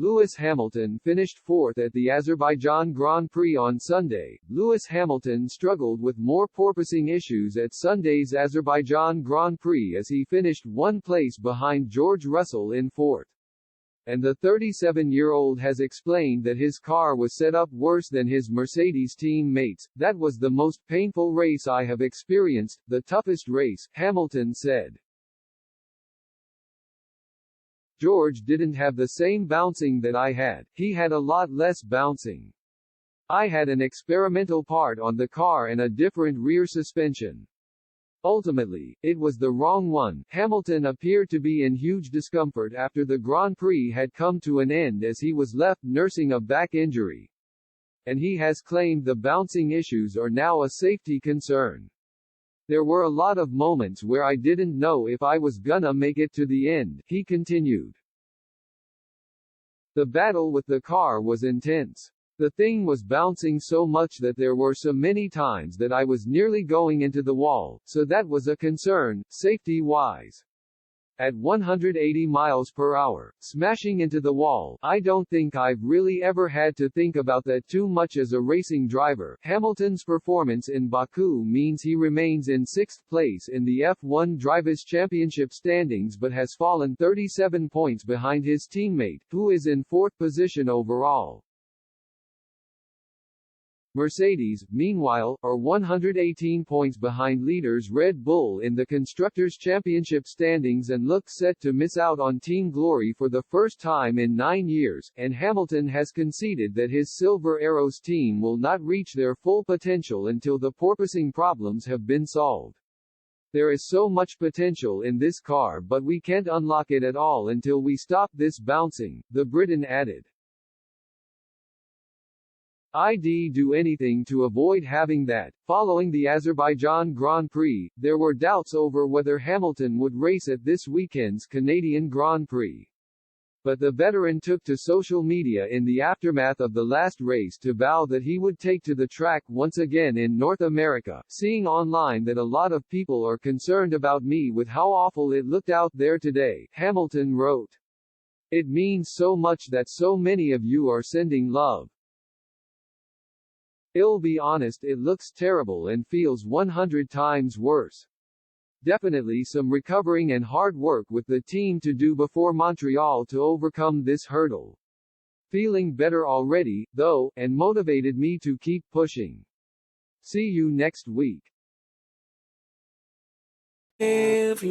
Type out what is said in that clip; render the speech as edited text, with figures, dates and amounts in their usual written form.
Lewis Hamilton finished fourth at the Azerbaijan Grand Prix on Sunday. Lewis Hamilton struggled with more porpoising issues at Sunday's Azerbaijan Grand Prix as he finished one place behind Ge0rge Russell in fourth. And the 37-year-old has explained that his car was set up worse than his Mercedes teammates. "That was the most painful race I have experienced, the toughest race," Hamilton said. "Ge0rge didn't have the same bouncing that I had, he had a lot less bouncing. I had an experimental part on the car and a different rear suspension. Ultimately, it was the wrong one." Hamilton appeared to be in huge discomfort after the Grand Prix had come to an end as he was left nursing a back injury. And he has claimed the bouncing issues are now a safety concern. "There were a lot of moments where I didn't know if I was gonna make it to the end," he continued. "The battle with the car was intense. The thing was bouncing so much that there were so many times that I was nearly going into the wall, so that was a concern, safety-wise. At 180 miles per hour, smashing into the wall, I don't think I've really ever had to think about that too much as a racing driver." Hamilton's performance in Baku means he remains in sixth place in the F1 Drivers' Championship standings but has fallen 37 points behind his teammate, who is in fourth position overall. Mercedes, meanwhile, are 118 points behind leaders Red Bull in the Constructors' Championship standings and look set to miss out on team glory for the first time in 9 years, and Hamilton has conceded that his Silver Arrows team will not reach their full potential until the porpoising problems have been solved. "There is so much potential in this car but we can't unlock it at all until we stop this bouncing," the Briton added. "I'd do anything to avoid having that." Following the Azerbaijan Grand Prix, there were doubts over whether Hamilton would race at this weekend's Canadian Grand Prix. But the veteran took to social media in the aftermath of the last race to vow that he would take to the track once again in North America. "Seeing online that a lot of people are concerned about me with how awful it looked out there today," Hamilton wrote. "It means so much that so many of you are sending love. I'll be honest, it looks terrible and feels 100 times worse. Definitely some recovering and hard work with the team to do before Montreal to overcome this hurdle. Feeling better already, though, and motivated me to keep pushing. See you next week." If